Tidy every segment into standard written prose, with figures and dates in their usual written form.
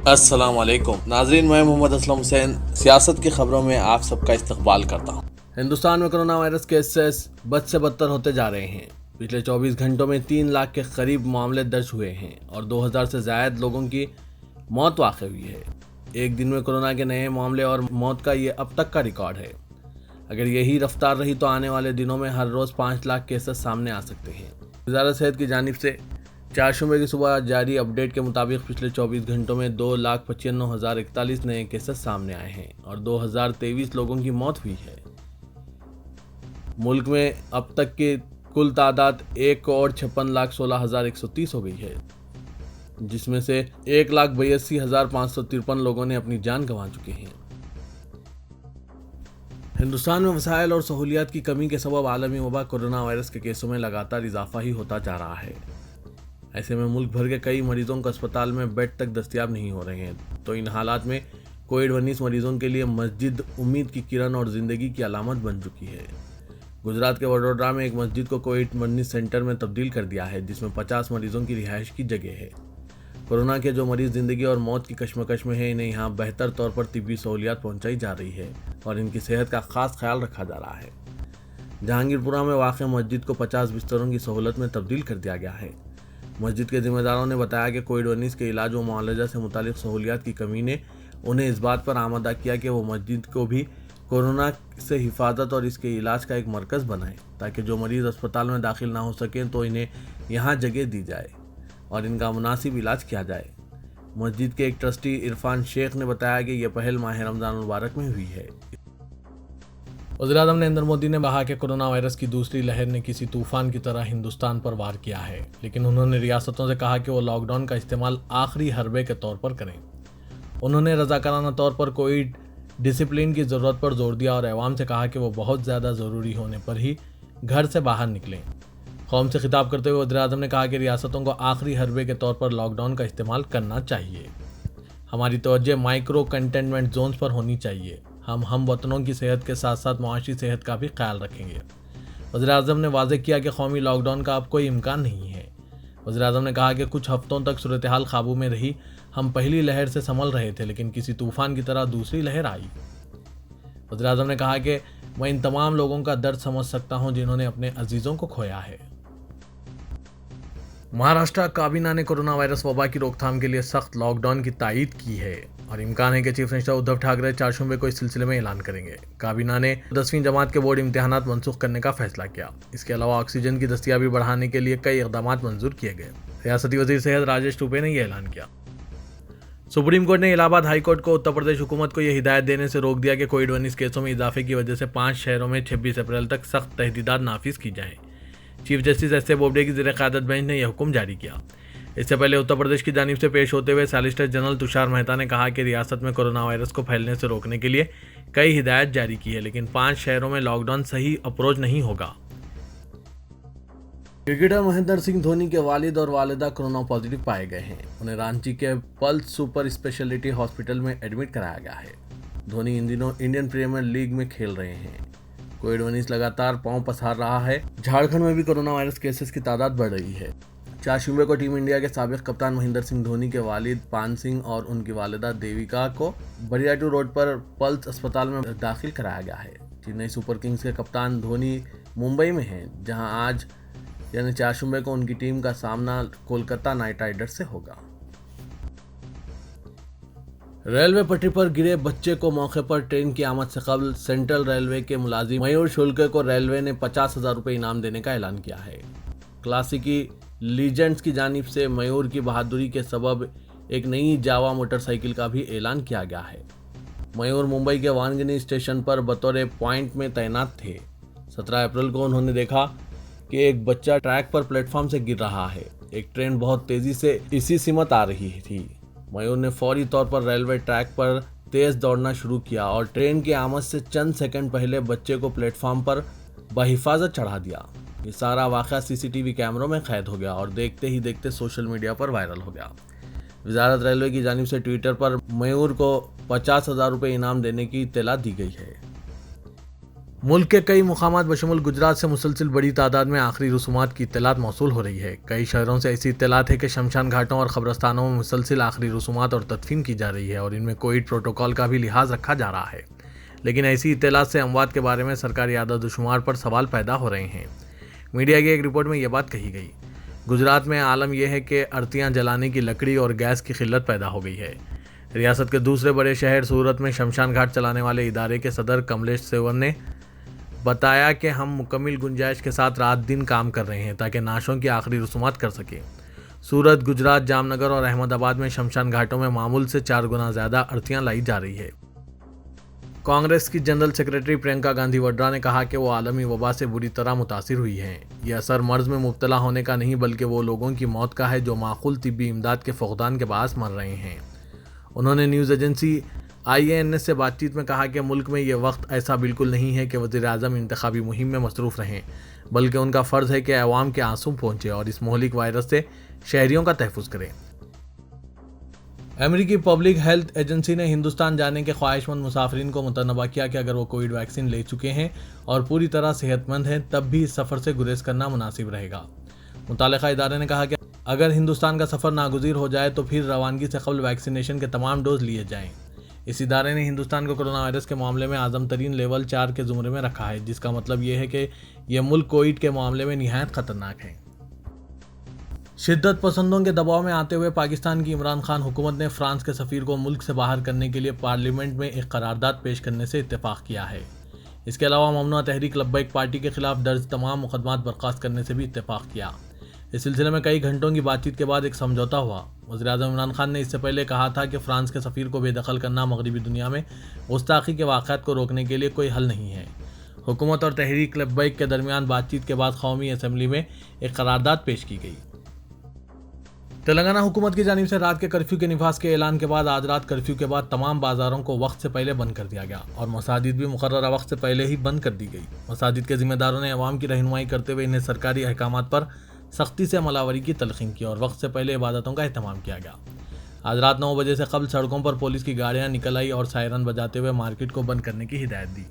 السلام علیکم ناظرین، میں محمد اسلم حسین سیاست کی خبروں میں آپ سب کا استقبال کرتا ہوں۔ ہندوستان میں کرونا وائرس کیسز بد سے بدتر ہوتے جا رہے ہیں۔ پچھلے 24 گھنٹوں میں 3 لاکھ کے قریب معاملے درج ہوئے ہیں اور 2000 سے زائد لوگوں کی موت واقع ہوئی ہے۔ ایک دن میں کورونا کے نئے معاملے اور موت کا یہ اب تک کا ریکارڈ ہے۔ اگر یہی رفتار رہی تو آنے والے دنوں میں ہر روز 5 لاکھ کیسز سامنے آ سکتے ہیں۔ وزارت صحت کی جانب سے چہارشنبے کی صبح جاری اپ ڈیٹ کے مطابق پچھلے 24 گھنٹوں میں 2,95,041 نئے کیسز سامنے آئے ہیں اور 2023 لوگوں کی موت ہوئی ہے۔ ملک میں اب تک کی کل تعداد 1,56,16,130 ہو گئی ہے، جس میں سے 1,82,553 لوگوں نے اپنی جان گنوا چکے ہیں۔ ہندوستان میں وسائل اور سہولیات کی کمی کے سبب عالمی وبا کورونا وائرس کے کیسوں میں لگاتار اضافہ ہی ہوتا جا رہا ہے۔ ایسے میں ملک بھر کے کئی مریضوں کو اسپتال میں بیڈ تک دستیاب نہیں ہو رہے ہیں، تو ان حالات میں کووڈ-19 مریضوں کے لیے مسجد امید کی کرن اور زندگی کی علامت بن چکی ہے۔ گجرات کے وڈودرا میں ایک مسجد کو کووڈ-19 سینٹر میں تبدیل کر دیا ہے، جس میں 50 مریضوں کی رہائش کی جگہ ہے۔ کورونا کے جو مریض زندگی اور موت کی کشمکش میں ہیں، انہیں یہاں بہتر طور پر طبی سہولیات پہنچائی جا رہی ہے اور ان کی صحت کا خاص خیال رکھا جا رہا ہے۔ جہانگیر پورہ میں واقع مسجد کو 50 بستروں کی سہولت میں تبدیل کر دیا گیا ہے۔ مسجد کے ذمہ داروں نے بتایا کہ کووڈ-19 کے علاج و معالجہ سے متعلق سہولیات کی کمی نے انہیں اس بات پر آمادہ کیا کہ وہ مسجد کو بھی کورونا سے حفاظت اور اس کے علاج کا ایک مرکز بنائیں، تاکہ جو مریض اسپتال میں داخل نہ ہو سکیں تو انہیں یہاں جگہ دی جائے اور ان کا مناسب علاج کیا جائے۔ مسجد کے ایک ٹرسٹی عرفان شیخ نے بتایا کہ یہ پہل ماہ رمضان المبارک میں ہوئی ہے۔ وزیراعظم نریندر مودی نے کہا کہ کورونا وائرس کی دوسری لہر نے کسی طوفان کی طرح ہندوستان پر وار کیا ہے، لیکن انہوں نے ریاستوں سے کہا کہ وہ لاک ڈاؤن کا استعمال آخری حربے کے طور پر کریں۔ انہوں نے رضاکارانہ طور پر کووڈ ڈسپلن کی ضرورت پر زور دیا اور عوام سے کہا کہ وہ بہت زیادہ ضروری ہونے پر ہی گھر سے باہر نکلیں۔ قوم سے خطاب کرتے ہوئے وزیراعظم نے کہا کہ ریاستوں کو آخری حربے کے طور پر لاک ڈاؤن کا استعمال کرنا چاہیے۔ ہماری توجہ مائکرو کنٹینمنٹ زونز پر ہونی چاہیے۔ ہم وطنوں کی صحت کے ساتھ ساتھ معاشی صحت کا بھی خیال رکھیں گے۔ وزیراعظم نے واضح کیا کہ قومی لاک ڈاؤن کا اب کوئی امکان نہیں ہے۔ وزیراعظم نے کہا کہ کچھ ہفتوں تک صورتحال قابو میں رہی، ہم پہلی لہر سے سنبھل رہے تھے، لیکن کسی طوفان کی طرح دوسری لہر آئی۔ وزیراعظم نے کہا کہ میں ان تمام لوگوں کا درد سمجھ سکتا ہوں جنہوں نے اپنے عزیزوں کو کھویا ہے۔ مہاراشٹر کابینہ نے کورونا وائرس وبا کی روک تھام کے لیے سخت لاک ڈاؤن کی تائید کی ہے اور امکان ہے کہ چیف منسٹر ادھو ٹھاکرے چہارشنبے کو اس سلسلے میں اعلان کریں گے۔ کابینہ نے 10ویں جماعت کے بورڈ امتحانات منسوخ کرنے کا فیصلہ کیا۔ اس کے علاوہ آکسیجن کی دستیابی بڑھانے کے لیے کئی اقدامات منظور کیے گئے۔ ریاستی وزیر صحت راجیش ٹوپے نے یہ اعلان کیا۔ سپریم کورٹ نے الہ آباد ہائی کورٹ کو اتر پردیش حکومت کو یہ ہدایت دینے سے روک دیا کہ کووڈ-19 کیسوں میں اضافے کی وجہ سے 5 شہروں میں 26 اپریل تک سخت تحدیدات نافذ کی جائیں۔ Chief justice S A Bobde کی زیر قیادت بینچ نے یہ حکم جاری کیا۔ اس سے پہلے اتر پردیش کی جانب سے پیش ہوتے ہوئے سالیسیٹر جنرل تشار مہتا نے کہا کہ ریاست میں کورونا وائرس کو پھیلنے سے روکنے کے لیے کئی ہدایات جاری کی ہے، لیکن 5 شہروں میں لاک ڈاؤن صحیح اپروچ نہیں ہوگا۔ کرکٹر مہندر سنگھ دھونی کے والد اور والدہ کورونا پازیٹیو پائے گئے ہیں۔ انہیں رانچی کے پلس سپر اسپیشلٹی ہاسپٹل میں ایڈمٹ کرایا گیا ہے۔ دھونی ان دنوں انڈین پریمیئر لیگ میں کھیل رہے ہیں۔ کووڈ-19 لگاتار پاؤں پسار رہا ہے۔ جھارکھنڈ میں بھی کورونا وائرس کیسز کی تعداد بڑھ رہی ہے۔ چہارشنبے کو ٹیم انڈیا کے سابق کپتان مہندر سنگھ دھونی کے والد پان سنگھ اور ان کی والدہ دیویکا کو بریاٹو روڈ پر پلس اسپتال میں داخل کرایا گیا ہے۔ چنئی سپر کنگز کے کپتان دھونی ممبئی میں ہیں، جہاں آج یعنی چہارشنبے کو ان کی ٹیم کا سامنا کولکتہ نائٹ رائڈرز سے ہوگا۔ ریلوے پٹری پر گرے بچے کو موقع پر ٹرین کی آمد سے قبل سینٹرل ریلوے کے ملازم میور شولکے کو ریلوے نے 50,000 روپے انعام دینے کا اعلان کیا ہے۔ کلاسیکی لیجنڈز کی جانب سے میور کی بہادری کے سبب ایک نئی جاوا موٹر سائیکل کا بھی اعلان کیا گیا ہے۔ میور ممبئی کے وانگنی اسٹیشن پر بطور پوائنٹ میں تعینات تھے۔ 17 اپریل کو انہوں نے دیکھا کہ ایک بچہ ٹریک پر پلیٹ فارم سے گر رہا ہے۔ ایک ٹرین بہت تیزی سے اسی سمت آ رہی تھی۔ میور نے فوری طور پر ریلوے ٹریک پر تیز دوڑنا شروع کیا اور ٹرین کی آمد سے چند سیکنڈ پہلے بچے کو پلیٹ فارم پر بحفاظت چڑھا دیا۔ یہ سارا واقعہ سی سی ٹی وی کیمروں میں قید ہو گیا اور دیکھتے ہی دیکھتے سوشل میڈیا پر وائرل ہو گیا۔ وزارت ریلوے کی جانب سے ٹویٹر پر میور کو 50,000 روپے انعام دینے کی اطلاع دی گئی ہے۔ ملک کے کئی مقامات بشمول گجرات سے مسلسل بڑی تعداد میں آخری رسومات کی اطلاعات موصول ہو رہی ہے۔ کئی شہروں سے ایسی اطلاعات ہے کہ شمشان گھاٹوں اور قبرستانوں میں مسلسل آخری رسومات اور تدفین کی جا رہی ہے اور ان میں کووڈ پروٹوکول کا بھی لحاظ رکھا جا رہا ہے، لیکن ایسی اطلاعات سے اموات کے بارے میں سرکاری اعداد و شمار پر سوال پیدا ہو رہے ہیں۔ میڈیا کی ایک رپورٹ میں یہ بات کہی گئی۔ گجرات میں عالم یہ ہے کہ ارتیاں جلانے کی لکڑی اور گیس کی قلت پیدا ہو گئی ہے۔ ریاست کے دوسرے بڑے شہر سورت میں شمشان گھاٹ چلانے والے ادارے کے صدر کملیش سیون نے بتایا کہ ہم مکمل گنجائش کے ساتھ رات دن کام کر رہے ہیں تاکہ نعشوں کی آخری رسومات کر سکیں۔ سورت، گجرات، جام نگر اور احمد آباد میں شمشان گھاٹوں میں معمول سے 4 گنا زیادہ ارتیاں لائی جا رہی ہے۔ کانگریس کی جنرل سیکرٹری پرینکا گاندھی وڈرا نے کہا کہ وہ عالمی وبا سے بری طرح متاثر ہوئی ہیں۔ یہ اثر مرض میں مبتلا ہونے کا نہیں بلکہ وہ لوگوں کی موت کا ہے جو معقول طبی امداد کے فقدان کے باعث مر رہے ہیں۔ انہوں نے نیوز ایجنسی IANS سے بات چیت میں کہا کہ ملک میں یہ وقت ایسا بالکل نہیں ہے کہ وزیر اعظم انتخابی مہم میں مصروف رہیں، بلکہ ان کا فرض ہے کہ عوام کے آنسو پہنچے اور اس مہلک وائرس سے شہریوں کا تحفظ کریں۔ امریکی پبلک ہیلتھ ایجنسی نے ہندوستان جانے کے خواہش مند مسافرین کو متنبہ کیا کہ اگر وہ کووڈ ویکسین لے چکے ہیں اور پوری طرح صحت مند ہیں تب بھی اس سفر سے گریز کرنا مناسب رہے گا۔ متعلقہ ادارے نے کہا کہ اگر ہندوستان کا سفر ناگزیر ہو جائے تو پھر روانگی سے قبل ویکسینیشن کے تمام ڈوز لیے جائیں۔ اس ادارے نے ہندوستان کو کورونا وائرس کے معاملے میں اعظم ترین لیول 4 کے زمرے میں رکھا ہے، جس کا مطلب یہ ہے کہ یہ ملک کووڈ کے معاملے میں نہایت خطرناک ہے۔ شدت پسندوں کے دباؤ میں آتے ہوئے پاکستان کی عمران خان حکومت نے فرانس کے سفیر کو ملک سے باہر کرنے کے لیے پارلیمنٹ میں ایک قرارداد پیش کرنے سے اتفاق کیا ہے۔ اس کے علاوہ ممنوع تحریک لبیک پارٹی کے خلاف درج تمام مقدمات برخاست کرنے سے بھی اتفاق کیا۔ اس سلسلے میں کئی گھنٹوں کی بات چیت کے بعد ایک سمجھوتا ہوا۔ وزیراعظم عمران خان نے اس سے پہلے کہا تھا کہ فرانس کے سفیر کو بے دخل کرنا مغربی دنیا میں گستاخی کے واقعات کو روکنے کے لیے کوئی حل نہیں ہے۔ حکومت اور تحریک لبیک کے درمیان بات چیت کے بعد قومی اسمبلی میں ایک قرارداد پیش کی گئی۔ تلنگانہ حکومت کی جانب سے رات کے کرفیو کے نفاذ کے اعلان کے بعد آج رات کرفیو کے بعد تمام بازاروں کو وقت سے پہلے بند کر دیا گیا اور مساجد بھی مقررہ وقت سے پہلے ہی بند کر دی گئی۔ مساجد کے ذمہ داروں نے عوام کی رہنمائی کرتے ہوئے انہیں سرکاری احکامات پر سختی سے عمل آوری کی تلقین کی اور وقت سے پہلے عبادتوں کا اہتمام کیا گیا۔ آج رات 9 بجے سے قبل سڑکوں پر پولیس کی گاڑیاں نکل آئی اور سائرن بجاتے ہوئے مارکیٹ کو بند کرنے کی ہدایت دی۔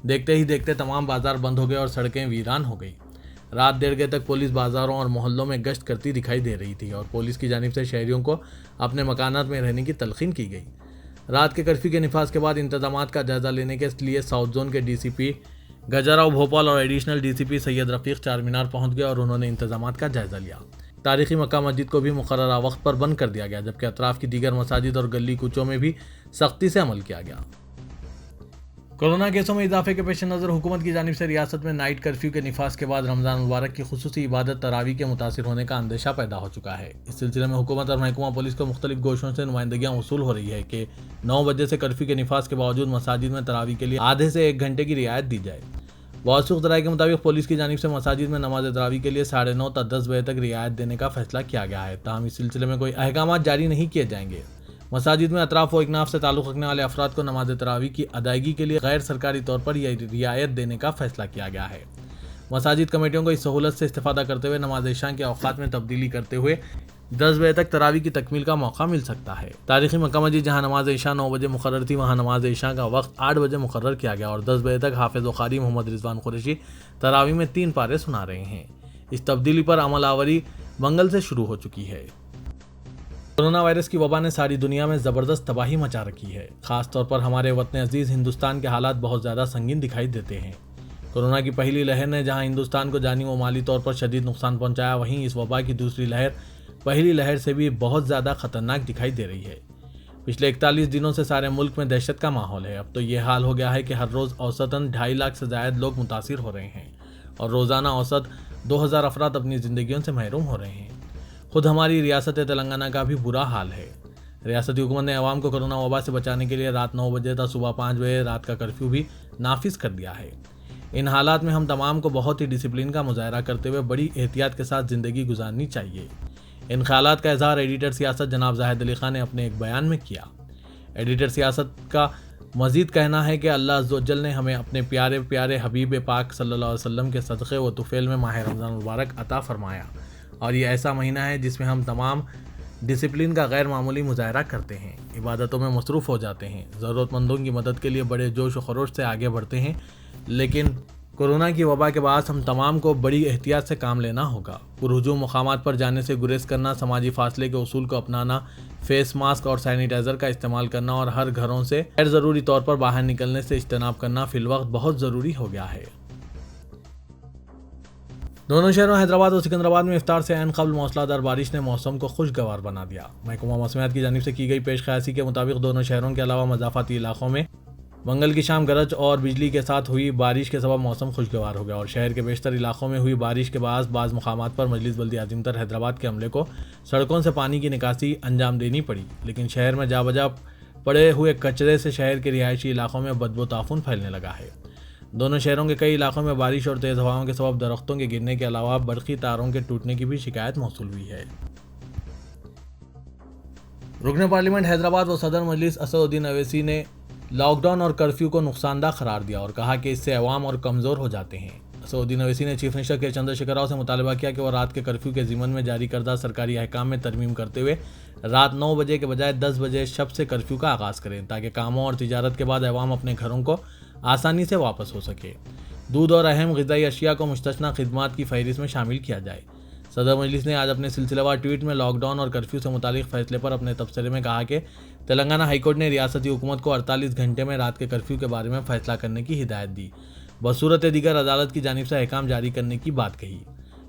دیکھتے ہی دیکھتے تمام بازار بند ہو گئے اور سڑکیں ویران ہو گئی۔ رات 1:30 بجے تک پولیس بازاروں اور محلوں میں گشت کرتی دکھائی دے رہی تھی اور پولیس کی جانب سے شہریوں کو اپنے مکانات میں رہنے کی تلقین کی گئی۔ رات کے کرفیو کے نفاذ کے بعد انتظامات کا جائزہ لینے کے لیے ساؤتھ زون کے DCP گجاراؤ بھوپال اور ایڈیشنل DCP سید رفیق چار مینار پہنچ گئے اور انہوں نے انتظامات کا جائزہ لیا۔ تاریخی مکہ مسجد کو بھی مقررہ وقت پر بند کر دیا گیا، جبکہ اطراف کی دیگر مساجد اور گلی کوچوں میں بھی سختی سے عمل کیا گیا۔ کورونا کیسوں میں اضافے کے پیش نظر حکومت کی جانب سے ریاست میں نائٹ کرفیو کے نفاذ کے بعد رمضان مبارک کی خصوصی عبادت تراویح کے متاثر ہونے کا اندیشہ پیدا ہو چکا ہے۔ اس سلسلے میں حکومت اور محکمہ پولیس کو مختلف گوشوں سے نمائندگیاں وصول ہو رہی ہے کہ 9 بجے سے کرفیو کے نفاذ کے باوجود مساجد میں تراویح کے لیے آدھے سے 1 گھنٹے کی رعایت دی جائے۔ موثوق ذرائع کے مطابق پولیس کی جانب سے مساجد میں نماز تراویح کے لیے 9:30 تا 10 بجے تک رعایت دینے کا فیصلہ کیا گیا ہے، تاہم اس سلسلے میں کوئی احکامات جاری نہیں کیے جائیں گے۔ مساجد میں اطراف و اکناف سے تعلق رکھنے والے افراد کو نماز تراویح کی ادائیگی کے لیے غیر سرکاری طور پر یہ رعایت دینے کا فیصلہ کیا گیا ہے۔ مساجد کمیٹیوں کو اس سہولت سے استفادہ کرتے ہوئے نماز عشاء کے اوقات میں تبدیلی کرتے ہوئے 10 بجے تک تراویح کی تکمیل کا موقع مل سکتا ہے۔ تاریخی مکہ مسجد جہاں نماز عشاء 9 بجے مقرر تھی، وہاں نماز عشاء کا وقت 8 بجے مقرر کیا گیا اور 10 بجے تک حافظ و قاری محمد رضوان قریشی تراویح میں 3 پارے سنا رہے ہیں۔ اس تبدیلی پر عمل آوری منگل سے شروع ہو چکی ہے۔ کورونا وائرس کی وبا نے ساری دنیا میں زبردست تباہی مچا رکھی ہے۔ خاص طور پر ہمارے وطن عزیز ہندوستان کے حالات بہت زیادہ سنگین دکھائی دیتے ہیں۔ کورونا کی پہلی لہر نے جہاں ہندوستان کو جانی و مالی طور پر شدید نقصان پہنچایا، وہیں اس وبا کی دوسری لہر پہلی لہر سے بھی بہت زیادہ خطرناک دکھائی دے رہی ہے۔ پچھلے 41 دنوں سے سارے ملک میں دہشت کا ماحول ہے۔ اب تو یہ حال ہو گیا ہے کہ ہر روز اوسطاً 2.5 لاکھ سے زائد لوگ متاثر ہو رہے ہیں اور روزانہ اوسط 2000 افراد اپنی زندگیوں سے محروم ہو رہے ہیں۔ خود ہماری ریاست تلنگانہ کا بھی برا حال ہے۔ ریاستی حکومت نے عوام کو کورونا وبا سے بچانے کے لیے رات 9 بجے تا صبح 5 بجے رات کا کرفیو بھی نافذ کر دیا ہے۔ ان حالات میں ہم تمام کو بہت ہی ڈسپلن کا مظاہرہ کرتے ہوئے بڑی احتیاط کے ساتھ زندگی گزارنی چاہیے۔ ان خیالات کا اظہار ایڈیٹر سیاست جناب زاہد علی خان نے اپنے ایک بیان میں کیا۔ ایڈیٹر سیاست کا مزید کہنا ہے کہ اللہ عز و جل نے ہمیں اپنے پیارے پیارے حبیب پاک صلی اللہ علیہ وسلم کے صدقے و طفیل میں ماہ رمضان مبارک عطا فرمایا اور یہ ایسا مہینہ ہے جس میں ہم تمام ڈسپلن کا غیر معمولی مظاہرہ کرتے ہیں، عبادتوں میں مصروف ہو جاتے ہیں، ضرورت مندوں کی مدد کے لیے بڑے جوش و خروش سے آگے بڑھتے ہیں، لیکن کورونا کی وبا کے باعث ہم تمام کو بڑی احتیاط سے کام لینا ہوگا۔ پرہجوم مقامات پر جانے سے گریز کرنا، سماجی فاصلے کے اصول کو اپنانا، فیس ماسک اور سینیٹائزر کا استعمال کرنا اور ہر گھروں سے غیر ضروری طور پر باہر نکلنے سے اجتناب کرنا فی الوقت بہت ضروری ہو گیا ہے۔ دونوں شہروں حیدرآباد اور سکندرآباد میں افطار سے عین قبل موسلادھار بارش نے موسم کو خوشگوار بنا دیا۔ محکمہ موسمیات کی جانب سے کی گئی پیش قیاسی کے مطابق دونوں شہروں کے علاوہ مضافاتی علاقوں میں منگل کی شام گرج اور بجلی کے ساتھ ہوئی بارش کے سبب موسم خوشگوار ہو گیا اور شہر کے بیشتر علاقوں میں ہوئی بارش کے باعث بعض مقامات پر مجلس بلدیہ عظیم تر حیدرآباد کے عملے کو سڑکوں سے پانی کی نکاسی انجام دینی پڑی، لیکن شہر میں جا بجا پڑے ہوئے کچرے سے شہر کے رہائشی علاقوں میں بدبو تعفن پھیلنے لگا ہے۔ دونوں شہروں کے کئی علاقوں میں بارش اور تیز ہواؤں کے سبب درختوں کے گرنے کے علاوہ برقی تاروں کے ٹوٹنے کی بھی شکایت موصول ہوئی ہے۔ رکن پارلیمنٹ حیدرآباد و صدر مجلس اسد الدین اویسی نے لاک ڈاؤن اور کرفیو کو نقصان دہ قرار دیا اور کہا کہ اس سے عوام اور کمزور ہو جاتے ہیں۔ اسد الدین اویسی نے چیف منسٹر کے چندر شیکھر راؤ سے مطالبہ کیا کہ وہ رات کے کرفیو کے ضمن میں جاری کردہ سرکاری احکام میں ترمیم کرتے ہوئے رات 9 بجے کے بجائے 10 بجے شب سے کرفیو کا آغاز کریں تاکہ کاموں اور تجارت کے بعد عوام اپنے گھروں کو آسانی سے واپس ہو سکے۔ دودھ اور اہم غذائی اشیاء کو مستثنی خدمات کی فہرست میں شامل کیا جائے۔ صدر مجلس نے آج اپنے سلسلہ وار ٹویٹ میں لاک ڈاؤن اور کرفیو سے متعلق فیصلے پر اپنے تبصرے میں کہا کہ تلنگانہ ہائی کورٹ نے ریاستی حکومت کو 48 گھنٹے میں رات کے کرفیو کے بارے میں فیصلہ کرنے کی ہدایت دی، بصورت دیگر عدالت کی جانب سے احکام جاری کرنے کی بات کہی۔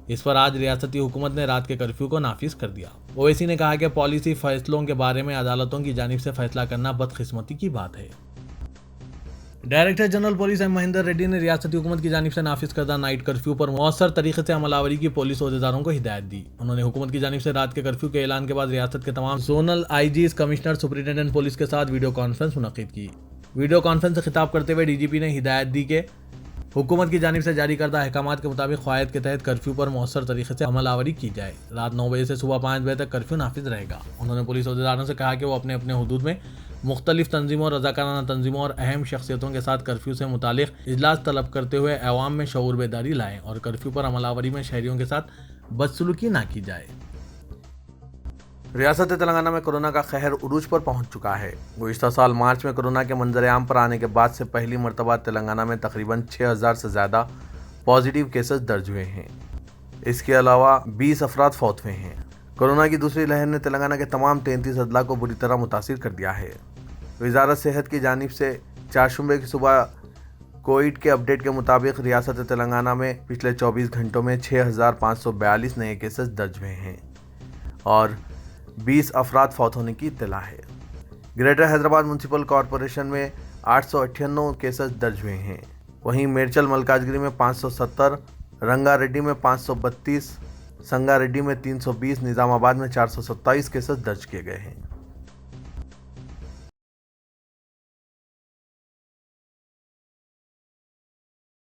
اس پر آج ریاستی حکومت نے رات کے کرفیو کو نافذ کر دیا۔ اویسی نے کہا کہ پالیسی فیصلوں کے بارے میں عدالتوں کی جانب سے فیصلہ کرنا بدقسمتی کی بات ہے۔ Director general police M Mahender Reddy نے ریاستی حکومت کی جانب سے نافذ کردہ نائٹ کرفیو پر مؤثر طریقے سے عمل آوری کی پولیس عہدیداروں کو ہدایت دی۔ انہوں نے حکومت کی جانب سے رات کے کرفیو کے اعلان کے بعد ریاست کے تمام زونل آئی جیز، کمشنر، سپرنٹینڈنٹ پولیس کے ساتھ ویڈیو کانفرنس منعقد کی۔ ویڈیو کانفرنس سے خطاب کرتے ہوئے ڈی جی پی نے ہدایت دی کہ حکومت کی جانب سے جاری کردہ احکامات کے مطابق قواعد کے تحت کرفیو پر مؤثر طریقے سے عمل آوری کی جائے۔ رات 9 بجے سے صبح 5 بجے تک کرفیو نافذ رہے گا۔ انہوں نے پولیس عہدیداروں سے کہا کہ وہ اپنے اپنے حدود میں مختلف تنظیموں، رضاکارانہ تنظیموں اور اہم شخصیتوں کے ساتھ کرفیو سے متعلق اجلاس طلب کرتے ہوئے عوام میں شعور بیداری لائیں اور کرفیو پر عمل آوری میں شہریوں کے ساتھ بدسلوکی نہ کی جائے۔ ریاست تلنگانہ میں کورونا کا قہر عروج پر پہنچ چکا ہے۔ گزشتہ سال مارچ میں کورونا کے منظر عام پر آنے کے بعد سے پہلی مرتبہ تلنگانہ میں تقریباً 6000 سے زیادہ پازیٹیو کیسز درج ہوئے ہیں۔ اس کے علاوہ 20 افراد فوت ہوئے ہیں۔ کورونا کی دوسری لہر نے تلنگانہ کے تمام 33 اضلاع کو بری طرح متاثر کر دیا ہے۔ وزارت صحت کی جانب سے چہارشنبے کی صبح کووڈ کے اپڈیٹ کے مطابق ریاست تلنگانہ میں پچھلے 24 گھنٹوں میں 6542 نئے کیسز درج ہوئے ہیں اور 20 افراد فوت ہونے کی اطلاع ہے۔ گریٹر حیدرآباد میونسپل کارپوریشن میں 898 کیسز درج ہوئے ہیں، وہیں میرچل ملکاجگری میں 570، رنگا ریڈی میں 532، سنگا ریڈی میں 320، نظام آباد میں 427 کیسز درج کیے گئے ہیں۔